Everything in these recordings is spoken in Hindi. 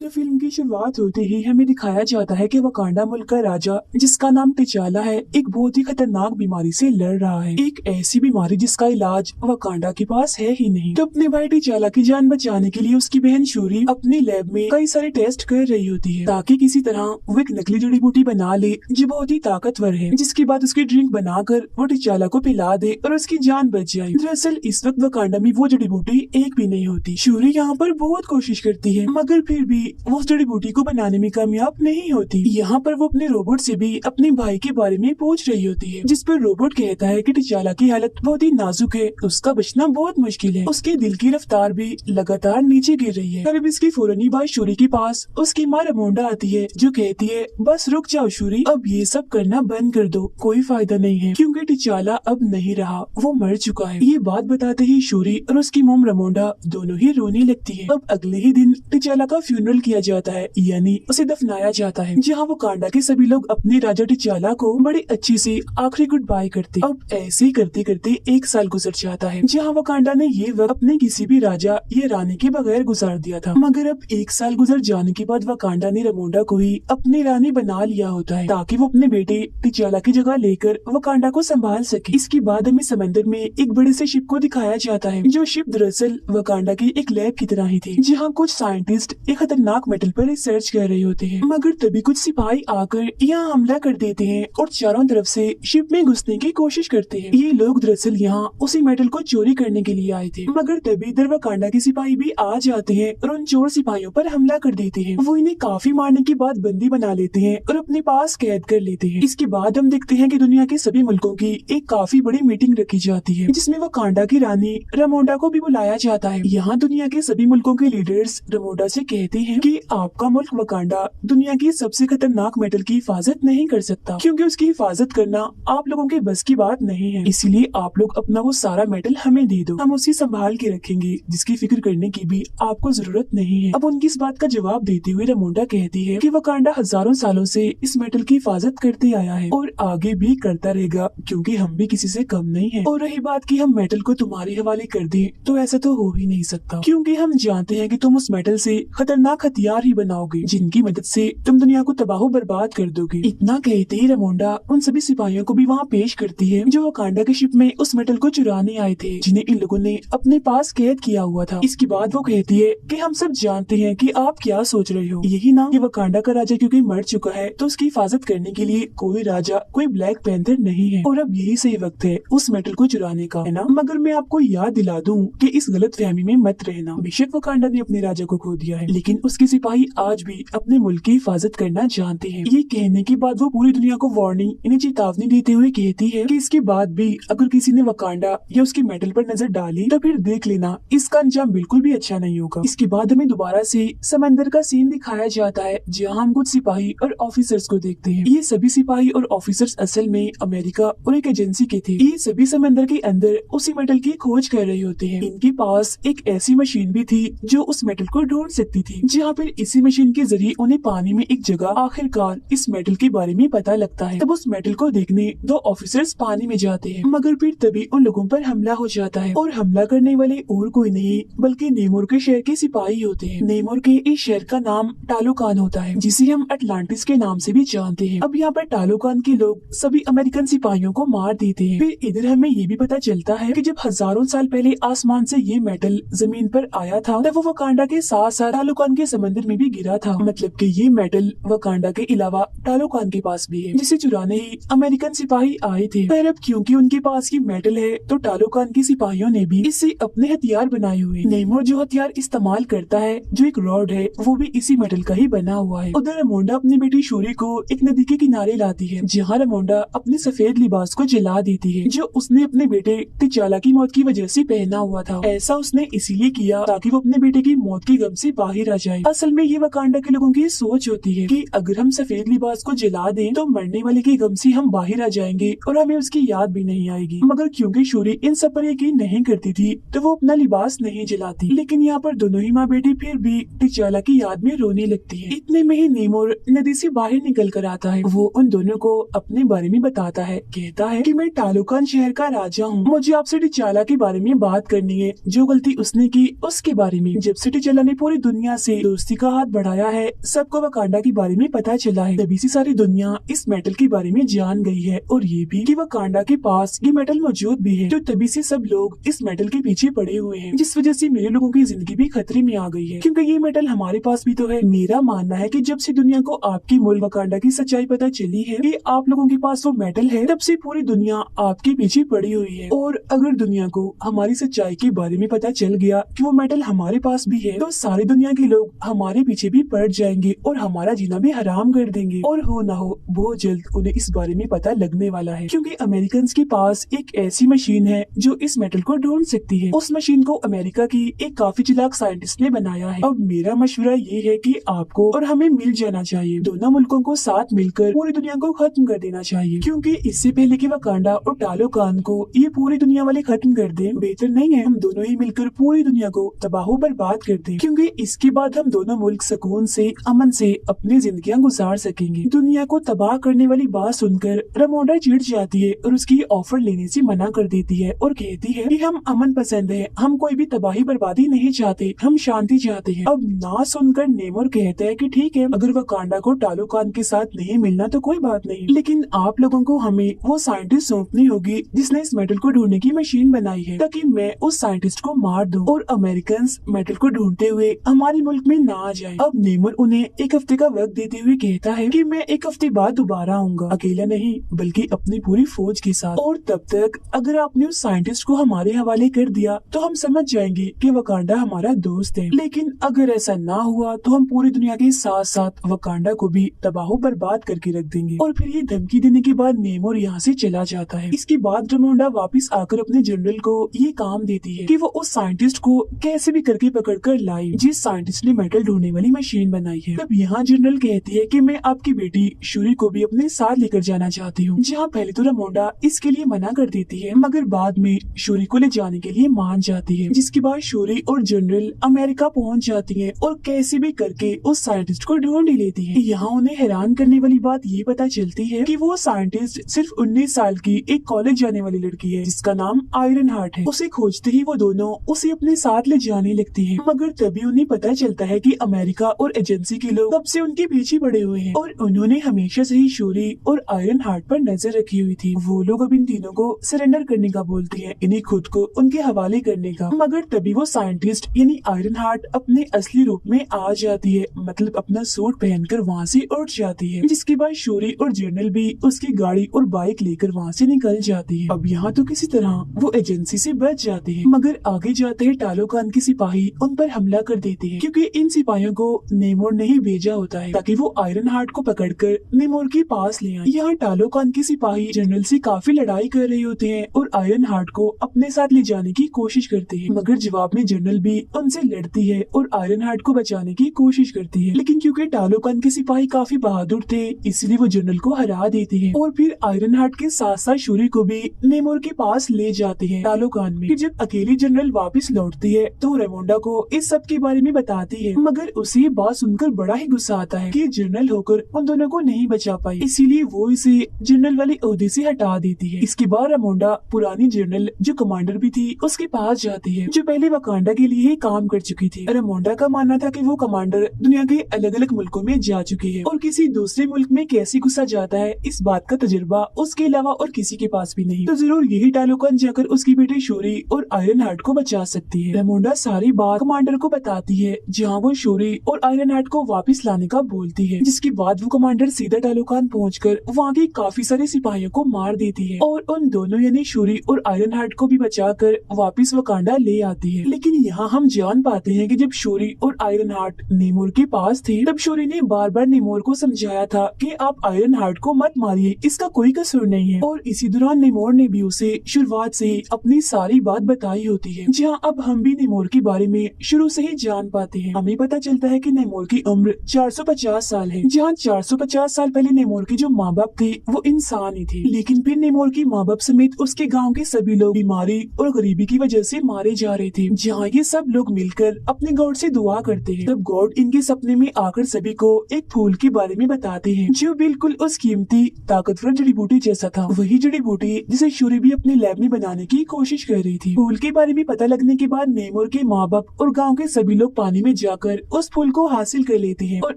तो फिल्म की शुरुआत होते ही हमें दिखाया जाता है कि वकांडा मुल्क का राजा, जिसका नाम टिचाला है, एक बहुत ही खतरनाक बीमारी से लड़ रहा है। एक ऐसी बीमारी जिसका इलाज वकांडा के पास है ही नहीं। तो अपने भाई टिचाला की जान बचाने के लिए उसकी बहन शूरी अपनी लैब में कई सारे टेस्ट कर रही होती है, ताकि किसी तरह वो एक नकली जड़ी बूटी बना ले जो बहुत ही ताकतवर है, जिसके बाद उसकी ड्रिंक बनाकर वो टिचाला को पिला दे और उसकी जान बच जाए। दरअसल इस वक्त वकांडा में वो जड़ी बूटी एक भी नहीं होती। शूरी यहाँ पर बहुत कोशिश करती है, मगर फिर भी वो उस जड़ी बूटी को बनाने में कामयाब नहीं होती। यहाँ पर वो अपने रोबोट से भी अपने भाई के बारे में पूछ रही होती है, जिस पर रोबोट कहता है कि टिचाला की हालत बहुत ही नाजुक है, उसका बचना बहुत मुश्किल है, उसके दिल की रफ्तार भी लगातार नीचे गिर रही है। तब इसकी फौरनी बात शूरी के पास उसकी माँ रमोंडा आती है, जो कहती है बस रुक जाओ शूरी, अब ये सब करना बंद कर दो, कोई फायदा नहीं है, क्योंकि टिचाला अब नहीं रहा, वो मर चुका है। ये बात बताते ही शूरी और उसकी मोम रमोंडा दोनों ही रोने लगती है। अब अगले ही दिन टिचाला का फ्यूनरल किया जाता है, यानी उसे दफनाया जाता है, जहाँ वकांडा के सभी लोग अपने राजा टिचाला को बड़े अच्छे से आखिरी गुड बाय करते। अब ऐसे करते करते एक साल गुजर जाता है, जहाँ वकांडा ने ये वक्त अपने किसी भी राजा या रानी के बगैर गुजार दिया था। मगर अब एक साल गुजर जाने के बाद वकांडा ने रमोंडा को ही अपनी रानी बना लिया होता है, ताकि वो अपने बेटे टिचाला की जगह लेकर वकांडा को संभाल सके। इसके बाद हमें समंदर में एक बड़े से शिप को दिखाया जाता है, जो शिप दरअसल वकांडा की एक लैब की तरह ही थी, जहाँ कुछ साइंटिस्ट एक खतरनाक मेटल पर रिसर्च कर रहे होते हैं। मगर तभी कुछ सिपाही आकर यहाँ हमला कर देते हैं और चारों तरफ से शिप में घुसने की कोशिश करते हैं। ये लोग दरअसल यहाँ उसी मेटल को चोरी करने के लिए आए थे, मगर तभी इधर वकांडा के सिपाही भी आ जाते हैं और उन चोर सिपाहियों पर हमला कर देते हैं। वो इन्हें काफी मारने के बाद बंदी बना लेते हैं और अपने पास कैद कर लेते हैं। इसके बाद हम देखते हैं कि दुनिया के सभी मुल्कों की एक काफी बड़ी मीटिंग रखी जाती है, जिसमें वकांडा की रानी रमोंडा को भी बुलाया जाता है। यहाँ दुनिया के सभी मुल्कों के लीडर्स रमोंडा से कहते हैं कि आपका मुल्क वकांडा दुनिया की सबसे खतरनाक मेटल की हिफाजत नहीं कर सकता, क्योंकि उसकी हिफाजत करना आप लोगों के बस की बात नहीं है। इसीलिए आप लोग अपना वो सारा मेटल हमें दे दो, हम उसे संभाल के रखेंगे, जिसकी फिक्र करने की भी आपको जरूरत नहीं है। अब उनकी इस बात का जवाब देते हुए रमोंडा कहती है कि वकांडा हजारों सालों से इस मेटल की हिफाजत करते आया है और आगे भी करता रहेगा, क्योंकि हम भी किसी से कम नहीं है। और रही बात कि हम मेटल को तुम्हारे हवाले कर दें, तो ऐसा तो हो ही नहीं सकता, क्योंकि हम जानते हैं कि तुम उस मेटल से खतरनाक हथियार ही बनाओगे, जिनकी मदद से तुम दुनिया को तबाह बर्बाद कर दोगे। इतना कहते ही रमोंडा उन सभी सिपाहियों को भी वहाँ पेश करती है, जो वकांडा के शिप में उस मेटल को चुराने आए थे, जिन्हें इन लोगों ने अपने पास कैद किया हुआ था। इसके बाद वो कहती है कि हम सब जानते हैं कि आप क्या सोच रहे हो, यही ना कि वकांडा का राजा क्योंकि मर चुका है तो उसकी हिफाजत करने के लिए कोई राजा, कोई ब्लैक पैंथर नहीं है, और अब यही सही वक्त है उस मेटल को चुराने का, है ना। मगर मैं आपको याद दिला दूं कि इस गलत फहमी में मत रहना। बेशक वकांडा ने अपने राजा को खो दिया है, लेकिन उसके सिपाही आज भी अपने मुल्क की हिफाजत करना जानते हैं। ये कहने के बाद वो पूरी दुनिया को वार्निंग, इन्हें चेतावनी देते हुए कहती है कि इसके बाद भी अगर किसी ने वकांडा या उसके मेटल पर नजर डाली तो फिर देख लेना, इसका अंजाम बिल्कुल भी अच्छा नहीं होगा। इसके बाद हमें दोबारा से समंदर का सीन दिखाया जाता है, जहाँ हम कुछ सिपाही और ऑफिसर्स को देखते हैं। ये सभी सिपाही और ऑफिसर्स असल में अमेरिका और एक एजेंसी के थे। ये सभी समंदर के अंदर उसी मेटल की खोज कर रहे होते हैं। इनके पास एक ऐसी मशीन भी थी जो उस मेटल को ढूंढ सकती थी, जहाँ फिर इसी मशीन के जरिए उन्हें पानी में एक जगह आखिरकार इस मेटल के बारे में पता लगता है। तब उस मेटल को देखने दो ऑफिसर्स पानी में जाते हैं, मगर फिर तभी उन लोगों पर हमला हो जाता है, और हमला करने वाले और कोई नहीं बल्कि नेमोर के शहर के सिपाही होते हैं। नेमोर के इस शहर का नाम टालोकान होता है, जिसे हम अटलांटिस के नाम से भी जानते हैं। अब यहाँ पर टालोकान के लोग सभी अमेरिकन सिपाहियों को मार देते हैं। फिर इधर हमें ये भी पता चलता है कि जब हजारों साल पहले आसमान से ये मेटल जमीन पर आया था, तब वो वकांडा के साथ साथ टालोकान के समंदर में भी गिरा था। मतलब कि ये मेटल वकांडा के अलावा टालोकान के पास भी है, जिसे चुराने ही अमेरिकन सिपाही आए थे। पर अब क्योंकि उनके पास ये मेटल है, तो टालोकान के सिपाहियों ने भी इससे अपने हथियार बनाए हुए। नेमोर जो हथियार इस्तेमाल करता है, जो एक रॉड है, वो भी इसी मेटल का ही बना हुआ है। उधर रमोंडा अपनी बेटी शूरी को एक नदी के किनारे लाती है, जहाँ रमोंडा अपने सफेद लिबास को जला देती है, जो उसने अपने बेटे टिचाला की मौत की वजह से पहना हुआ था। ऐसा उसने इसीलिए किया ताकि वो अपने बेटे की मौत के गम से बाहर आ जाए। असल में ये वकांडा के लोगों की सोच होती है कि अगर हम सफेद लिबास को जला दें तो मरने वाले के गम से हम बाहर आ जाएंगे और हमें उसकी याद भी नहीं आएगी। मगर क्योंकि शूरी इन सब पर यकीन नहीं करती थी, तो वो अपना लिबास नहीं जलाती। लेकिन यहाँ पर दोनों ही माँ बेटी फिर भी टिचाला की याद में रोने लगती है। इतने में ही नेमोर नदी से बाहर निकल कर आता है। वो उन दोनों को अपने बारे में बताता है, कहता है कि मैं टालोकान शहर का राजा हूँ, मुझे आपसे टिचाला के बारे में बात करनी है, जो गलती उसने की उसके बारे में। जब से टिचाला ने पूरी दुनिया से दोस्ती का हाथ बढ़ाया है। सबको वकांडा के बारे में पता चला है, तभी से सारी दुनिया इस मेटल के बारे में जान गई है और ये भी कि वकांडा के पास ये मेटल मौजूद भी है। तो तभी से सब लोग इस मेटल के पीछे पड़े हुए हैं, जिस वजह से मेरे लोगों की जिंदगी भी खतरे में आ गई है, क्योंकि ये मेटल हमारे पास भी तो है। मेरा मानना है कि जब से दुनिया को आपकी मुल्क वकांडा की सच्चाई पता चली है कि आप लोगों के पास वो मेटल है, तब से पूरी दुनिया आपके पीछे पड़ी हुई है। और अगर दुनिया को हमारी सच्चाई के बारे में पता चल गया कि वो मेटल हमारे पास भी है, तो सारी दुनिया के लोग हमारे पीछे भी पड़ जाएंगे और हमारा जीना भी हराम कर देंगे। और हो ना हो बहुत जल्द उन्हें इस बारे में पता लगने वाला है, क्योंकि अमेरिकन के पास एक ऐसी मशीन है जो इस मेटल को ढूंढ सकती है। उस मशीन को अमेरिका की एक काफी चालाक साइंटिस्ट ने बनाया है। अब मेरा मशवरा ये है कि आपको और हमें मिल जाना चाहिए, दोनों मुल्कों को साथ मिलकर पूरी दुनिया को खत्म कर देना चाहिए, क्योंकि इससे पहले कि वकांडा और टालोकान को ये पूरी दुनिया वाले खत्म कर दें, बेहतर नहीं है हम दोनों ही मिलकर पूरी दुनिया को तबाह बर्बाद कर दें, क्योंकि इसके बाद हम दोनों मुल्क सुकून से अमन से अपनी जिंदगियां गुजार सकेंगे। दुनिया को तबाह करने वाली बात सुनकर रामोंडा चिढ़ जाती है और उसकी ऑफर लेने से मना कर देती है और कहती है कि हम अमन पसंद है, हम कोई भी तबाही बर्बादी नहीं चाहते, हम शांति चाहते हैं। अब ना सुनकर नेमोर कहता है कि ठीक है, अगर वकांडा को टालोकान के साथ नहीं मिलना तो कोई बात नहीं, लेकिन आप लोगों को हमें वो साइंटिस्ट सौंपनी होगी जिसने इस मेटल को ढूंढने की मशीन बनाई है, ताकि मैं उस साइंटिस्ट को मार दूं और अमेरिकन मेटल को ढूंढते हुए हमारे मुल्क में ना आ जाए। अब नेमोर उन्हें एक हफ्ते का वक्त देते हुए कहता है कि मैं एक हफ्ते बाद दोबारा आऊंगा, अकेला नहीं बल्कि अपनी पूरी फौज के साथ, और तब तक अगर आपने उस साइंटिस्ट को हमारे हवाले कर दिया तो हम समझ जाएंगे कि वकांडा हमारा दोस्त है, लेकिन अगर ऐसा ना हुआ तो हम पूरी दुनिया के साथ साथ वकांडा को भी तबाह बर्बाद करके रख देंगे। और फिर ये धमकी देने के बाद नेमोर यहाँ से चला जाता है। इसके बाद रामोंडा वापस आकर अपने जनरल को ये काम देती है कि वो उस साइंटिस्ट को कैसे भी करके पकड़ कर लाए जिस साइंटिस्ट ने मेटल ढूंढने वाली मशीन बनाई है। तब यहाँ जनरल कहती है कि मैं आपकी बेटी शूरी को भी अपने साथ लेकर जाना चाहती हूँ, जहाँ पहले तो रामोंडा इसके लिए मना कर देती है, मगर बाद में शूरी को ले जाने के लिए मान जाती है। जिसके बाद शूरी और जनरल अमेरिका पहुँच जाती है और कैसे भी करके उस साइंटिस्ट को ढूंढ ही लेती है। यहाँ उन्हें हैरान करने वाली बात ये पता चलती है कि वो साइंटिस्ट सिर्फ 19 साल की एक कॉलेज जाने वाली लड़की है जिसका नाम आयरन हार्ट है। उसे खोजते ही वो दोनों उसे अपने साथ ले जाने लगती है, मगर तभी उन्हें पता चलता है कि अमेरिका और एजेंसी के लोग कब से उनके पीछे पड़े हुए हैं और उन्होंने हमेशा से ही शूरी और आयरन हार्ट पर नजर रखी हुई थी। वो लोग अब इन तीनों को सरेंडर करने का बोलते हैं, इन्हें खुद को उनके हवाले करने का, मगर तभी वो साइंटिस्ट यानी आयरन हार्ट अपने असली रूप में आ जाती है, मतलब अपना सूट पहनकर वहाँ से उठ जाती है। जिसके बाद शूरी और जनरल भी उसकी गाड़ी और बाइक लेकर वहाँ से निकल जाती है। अब यहाँ तो किसी तरह वो एजेंसी से बच जाते हैं, मगर आगे जाते ही टालोकान के सिपाही उन पर हमला कर देते हैं, क्योंकि इन सिपाहियों को नेमोर ने ही भेजा होता है ताकि वो आयरन हार्ट को पकड़कर नेमोर के पास ले आए। यहाँ टालोकान के सिपाही जनरल से काफी लड़ाई कर रहे होते हैं और आयरन हार्ट को अपने साथ ले जाने की कोशिश करते हैं, मगर जवाब में जनरल भी उनसे लड़ती है और आयरन हार्ट को बचाने की कोशिश करती है। लेकिन क्योंकि टालोकान के सिपाही काफी बहादुर थे, इसलिए वो जनरल को हरा देते हैं और फिर आयरन हार्ट के साथ साथ शूरी को भी नेमोर के पास ले जाते हैं टालोकान में। फिर जब अकेली जनरल वापस लौटती है तो रामोंडा को इस सब के बारे में बताती है, मगर उसे ये बात सुनकर बड़ा ही गुस्सा आता है कि जनरल होकर उन दोनों को नहीं बचा पाई, इसीलिए वो इसे जनरल वाले ओहदे से हटा देती है। इसके बाद रामोंडा पुरानी जनरल जो कमांडर भी थी उसके पास जाती है, जो पहले वकांडा के लिए ही काम कर चुकी थी। रामोंडा का मानना था कि वो कमांडर दुनिया के अलग अलग मुल्कों में जा चुकी है और किसी दूसरे मुल्क में कैसे घुसा जाता है इस बात का तजुर्बा उसके अलावा और किसी के पास भी नहीं, तो जरूर यही टालोकान जाकर उसकी बेटी शूरी और आयरन हार्ट को बचा सकती है। रामोंडा सारी बात कमांडर को बताती है, जहाँ वो शूरी और आयरन हार्ट को वापस लाने का बोलती है। जिसके बाद वो कमांडर सीधा टालोकान पहुंचकर वहाँ के काफी सारे सिपाहियों को मार देती है और उन दोनों यानी शूरी और आयरन हार्ट को भी बचाकर वापस वकांडा ले आती है। लेकिन यहाँ हम जान पाते हैं कि जब शूरी और आयरन हार्ट नेमोर के पास थे, तब शूरी ने बार बार नेमोर को समझाया था कि आप आयरन हार्ट को मत मारिए, इसका कोई कसूर नहीं है। और इसी दौरान नेमोर ने भी उसे शुरुआत से ही अपनी सारी बात बताई होती है, जहाँ अब हम भी नेमोर के बारे में शुरू से ही जान पाते हैं। हमें पता चलता है कि नेमोर की उम्र 450 साल है, जहाँ 450 साल पहले नेमोर के जो माँ बाप थे वो इंसान ही थे, लेकिन फिर नेमोर की माँ बाप समेत उसके गाँव के सभी लोग बीमारी और गरीबी की वजह से मारे जा रहे थे। जहाँ ये सब लोग मिलकर अपने गॉड से दुआ करते हैं, तब गॉड इनके सपने में आकर सभी को एक फूल के बारे में बताते हैं जो बिल्कुल उस कीमती ताकतवर जड़ी बूटी जैसा था, वही जड़ी बूटी जिसे शूरी भी अपने लैब में बनाने की कोशिश कर रही थी। फूल के बारे में पता लगने के बाद नेमोर के माँ बाप और गाँव के सभी लोग पानी में जा जाकर उस फूल को हासिल कर लेते हैं और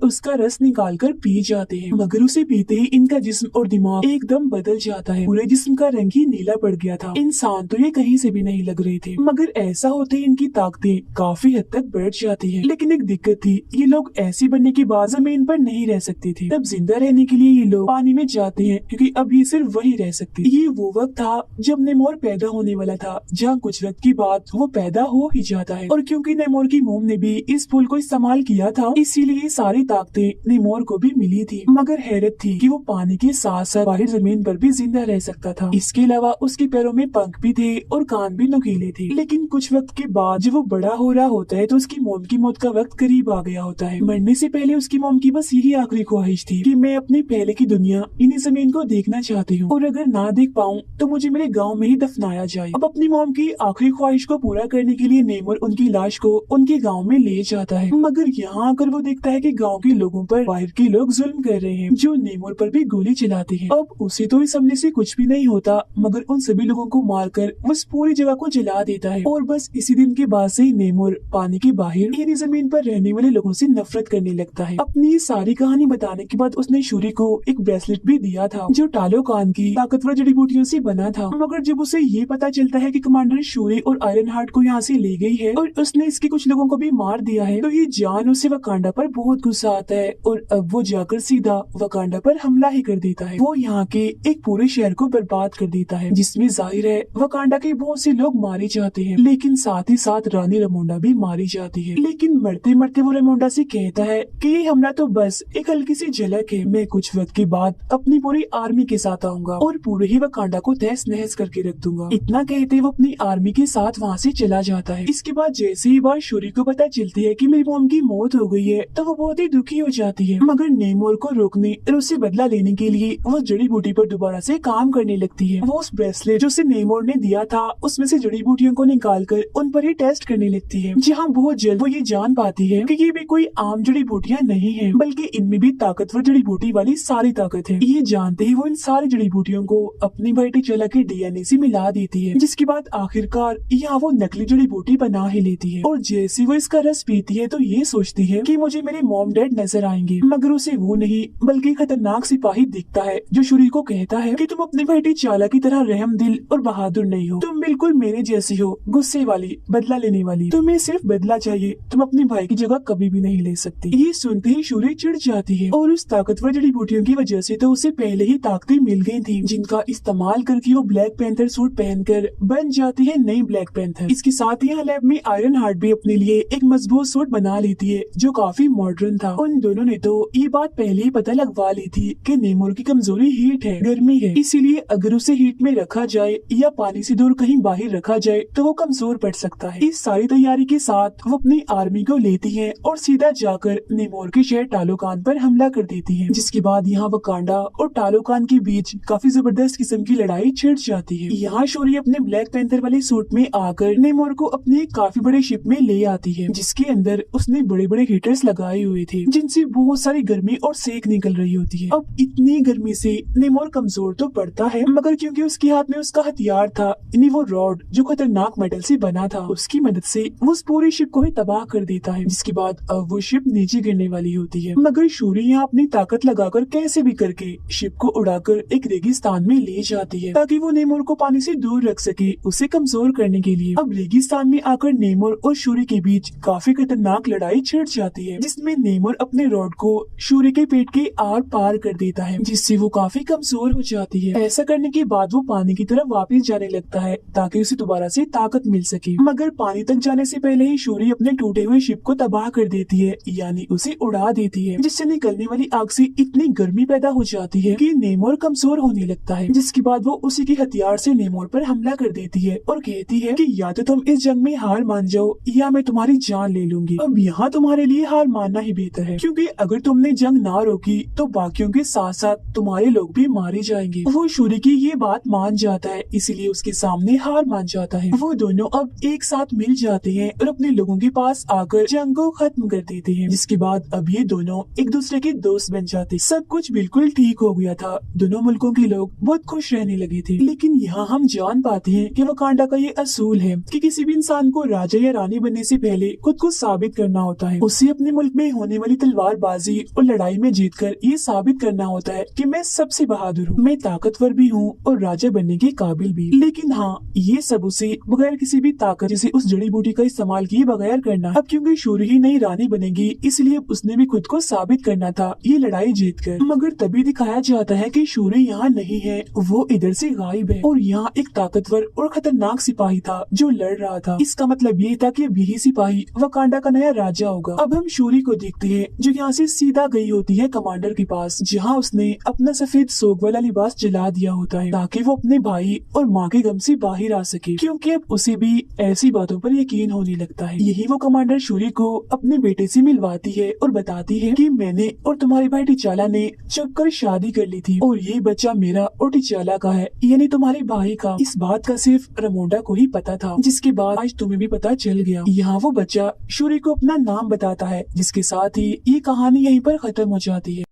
उसका रस निकाल कर पी जाते हैं। मगर उसे पीते ही इनका जिस्म और दिमाग एकदम बदल जाता है। पूरे जिस्म का रंग ही नीला पड़ गया था। इंसान तो ये कहीं से भी नहीं लग रहे थे, मगर ऐसा होते ही इनकी ताकतें काफी हद तक बढ़ जाती है। लेकिन एक दिक्कत थी, ये लोग ऐसे बनने के बाद जमीन पर नहीं रह सकते थे। तब जिंदा रहने के लिए ये लोग पानी में जाते हैं, क्योंकि अब ये सिर्फ वही रह सकते। ये वो वक्त था जब नेमोर पैदा होने वाला था, जहाँ कुछ वक्त के बाद वो पैदा हो ही जाता है। और क्योंकि नेमोर की मोम ने भी इस फूल को इस्तेमाल किया था, इसीलिए सारी ताकतें नेमोर को भी मिली थी। मगर हैरत थी कि वो पानी के साथ साथ बाहर जमीन पर भी जिंदा रह सकता था। इसके अलावा उसके पैरों में पंख भी थे और कान भी नुकीले थे। लेकिन कुछ वक्त के बाद जब वो बड़ा हो रहा होता है तो उसकी मोम की मौत का वक्त करीब आ गया होता है। मरने से पहले उसकी मोम की बस यही आखिरी ख्वाहिश थी कि मैं अपनी पहले की दुनिया इन्हीं जमीन को देखना चाहती हूँ, और अगर ना देख पाऊँ तो मुझे मेरे गाँव में ही दफनाया जाए। अब अपनी मोम की आखिरी ख्वाहिश को पूरा करने के लिए नेमोर उनकी लाश को उनके गाँव में ले जाता है। मगर यहाँ आकर वो देखता है कि गाँव के लोगों पर बाहर के लोग जुल्म कर रहे हैं, जो नेमोर पर भी गोली चलाते हैं। अब उसे तो इस हमले से कुछ भी नहीं होता, मगर उन सभी लोगों को मारकर उस पूरी जगह को जला देता है। और बस इसी दिन के बाद से ही नेमोर पानी के बाहर यानी जमीन पर रहने वाले लोगों से नफरत करने लगता है। अपनी सारी कहानी बताने के बाद उसने शूरी को एक ब्रेसलेट भी दिया था, जो टालोकान की ताकतवर जड़ी बूटियों से बना था। मगर जब उसे ये पता चलता है कि कमांडर शूरी और आयरन हार्ट को यहाँ से ले गई है और उसने इसके कुछ लोगों को भी मार दिया है, तो ये जान उसे वकांडा पर बहुत गुस्सा आता है और अब वो जाकर सीधा वकांडा पर हमला ही कर देता है। वो यहाँ के एक पूरे शहर को बर्बाद कर देता है, जिसमें जाहिर है वकांडा के बहुत से लोग मारे जाते हैं, लेकिन साथ ही साथ रानी रमोंडा भी मारी जाती है। लेकिन मरते मरते वो रमोंडा से कहता है कि ये हमला तो बस एक हल्की सी झलक है, मैं कुछ वक्त के बाद अपनी पूरी आर्मी के साथ आऊंगा और पूरे ही वकांडा को तहस नहस करके रख दूंगा। इतना कहते वो अपनी आर्मी के साथ वहाँ से चला जाता है। इसके बाद जैसे ही बात शूरी को पता चलती है कि मेरी मोम की मौत हो गई है, तो वो बहुत ही दुखी हो जाती है। मगर नेमोर को रोकने और उससे बदला लेने के लिए वो जड़ी बूटी पर दोबारा से काम करने लगती है। वो उस ब्रेसलेट जो उसे नेमोर ने दिया था उसमें से जड़ी बूटियों को निकालकर उन पर ही टेस्ट करने लगती है। जहाँ बहुत जल्द वो ये जान पाती है कि ये भी कोई आम जड़ी बूटियाँ नहीं है, बल्कि इनमें भी ताकतवर जड़ी बूटी वाली सारी ताकत है। ये जानते ही वो इन सारी जड़ी बूटियों को अपनी बेटी चला के डीएनए से मिला देती है, जिसके बाद आखिरकार यहाँ वो नकली जड़ी बूटी बना ही लेती है। और जैसे वो इसका रस पीती है तो ये सोचती है कि मुझे मेरे मॉम डैड नजर आएंगे, मगर उसे वो नहीं बल्कि खतरनाक सिपाही दिखता है, जो शूरी को कहता है कि तुम अपनी बेटी चाला की तरह रहम दिल और बहादुर नहीं हो, तुम बिल्कुल मेरे जैसी हो, गुस्से वाली, बदला लेने वाली, तुम्हें सिर्फ बदला चाहिए, तुम अपने भाई की जगह कभी भी नहीं ले सकती। ये सुनते ही शूरी चिढ़ जाती है और उस ताकतवर जड़ी बूटियों की वजह से तो उसे पहले ही ताकतें मिल गई थी, जिनका इस्तेमाल करके वो ब्लैक पैंथर सूट पहनकर बन जाती है नई ब्लैक पैंथर। इसके साथ ही लैब में आयरन हार्ट भी अपने लिए एक मजबूत सूट बना लेती है, जो काफी मॉडर्न था। उन दोनों ने तो ये बात पहले ही पता लगवा ली थी कि नेमोर की कमजोरी हीट है, गर्मी है, इसीलिए अगर उसे हीट में रखा जाए या पानी से दूर कहीं बाहर रखा जाए तो वो कमजोर पड़ सकता है। इस सारी तैयारी के साथ वो अपनी आर्मी को लेती है और सीधा जाकर नेमोर के शहर टालोकान पर हमला कर देती है, जिसके बाद यहाँ वकांडा और टालोकान के बीच काफी जबरदस्त किस्म की लड़ाई छिड़ जाती है। यहाँ शूरी अपने ब्लैक पैंथर वाले सूट में आकर नेमोर को अपनी एक काफी बड़े शिप में ले आती है, जिसके अंदर उसने बड़े बड़े हीटर्स लगाए हुए थे, जिनसे बहुत सारी गर्मी और सेक निकल रही होती है। अब इतनी गर्मी से नेमोर कमजोर तो पड़ता है, मगर क्योंकि उसके हाथ में उसका हथियार था, यानी वो रॉड जो खतरनाक मेटल से बना था, उसकी मदद से वो उस पूरी शिप को ही तबाह कर देता है, जिसके बाद अब वो शिप नीचे गिरने वाली होती है। मगर शूरी यहाँ अपनी ताकत लगाकर कैसे भी करके शिप को उड़ाकर एक रेगिस्तान में ले जाती है, ताकि वो नेमोर को पानी से दूर रख सके, उसे कमजोर करने के लिए। अब रेगिस्तान में आकर नेमोर और शूरी के बीच काफी खतरनाक लड़ाई छिड़ जाती है, जिसमें नेमोर अपने रॉड को शूरी के पेट के आर पार कर देता है, जिससे वो काफी कमजोर हो जाती है। ऐसा करने के बाद वो पानी की तरफ वापस जाने लगता है, ताकि उसे दोबारा से ताकत मिल सके। मगर पानी तक जाने से पहले ही शूरी अपने टूटे हुए शिप को तबाह कर देती है, यानी उसे उड़ा देती है, जिससे निकलने वाली आग से इतनी गर्मी पैदा हो जाती है कि नेमोर कमजोर होने लगता है। जिसके बाद वो उसी के हथियार से नेमोर पर हमला कर देती है और कहती है कि या तो तुम इस जंग में हार मान जाओ या मैं तुम्हारी जान ले लूंगी। अब यहाँ तुम्हारे लिए हार मानना ही बेहतर है, क्योंकि अगर तुमने जंग ना रोकी तो बाकियों के साथ साथ तुम्हारे लोग भी मारे जाएंगे। वो शूरी की ये बात मान जाता है, इसलिए उसके सामने हार मान जाता है। वो दोनों अब एक साथ मिल जाते हैं और अपने लोगों के पास आकर जंग को खत्म कर देते हैं, जिसके बाद अब ये दोनों एक दूसरे के दोस्त बन जाते। सब कुछ बिल्कुल ठीक हो गया था, दोनों मुल्कों के लोग बहुत खुश रहने लगे थे। लेकिन यहाँ हम जान पाते हैं कि वकांडा का ये असूल है कि किसी भी इंसान को राजा या रानी बनने से पहले खुद को साबित साबित करना होता है। उसे अपने मुल्क में होने वाली तलवारबाजी और लड़ाई में जीतकर ये साबित करना होता है कि मैं सबसे बहादुर हूँ, मैं ताकतवर भी हूँ और राजा बनने के काबिल भी। लेकिन हाँ, ये सब उसे बगैर किसी भी ताकत जैसे उस जड़ी बूटी का इस्तेमाल किए बगैर करना। अब क्योंकि शूरी ही नई रानी बनेगी, इसलिए उसने भी खुद को साबित करना था ये लड़ाई जीतकर। मगर तभी दिखाया जाता है कि शूरी यहाँ नहीं है, वो इधर से गायब है और यहाँ एक ताकतवर और खतरनाक सिपाही था जो लड़ रहा था। इसका मतलब ये था कि अब यही सिपाही वकांडा का नया राजा होगा। अब हम शूरी को देखते हैं जो यहाँ से सीधा गई होती है कमांडर के पास, जहाँ उसने अपना सफेद सोग वाला लिबास जला दिया होता है ताकि वो अपने भाई और माँ के गम से बाहर आ सके, क्योंकि अब उसे भी ऐसी बातों पर यकीन होने लगता है। यही वो कमांडर शूरी को अपने बेटे से मिलवाती है और बताती है कि मैंने और तुम्हारे भाई टिचाला ने छुपकर शादी कर ली थी और ये बच्चा मेरा और टिचाला का है, यानी तुम्हारे भाई का। इस बात का सिर्फ रमोंडा को ही पता था, जिसके बाद आज तुम्हें भी पता चल गया। यहाँ वो बच्चा शूरी को अपना नाम बताता है, जिसके साथ ही ये कहानी यहीं पर खत्म हो जाती है।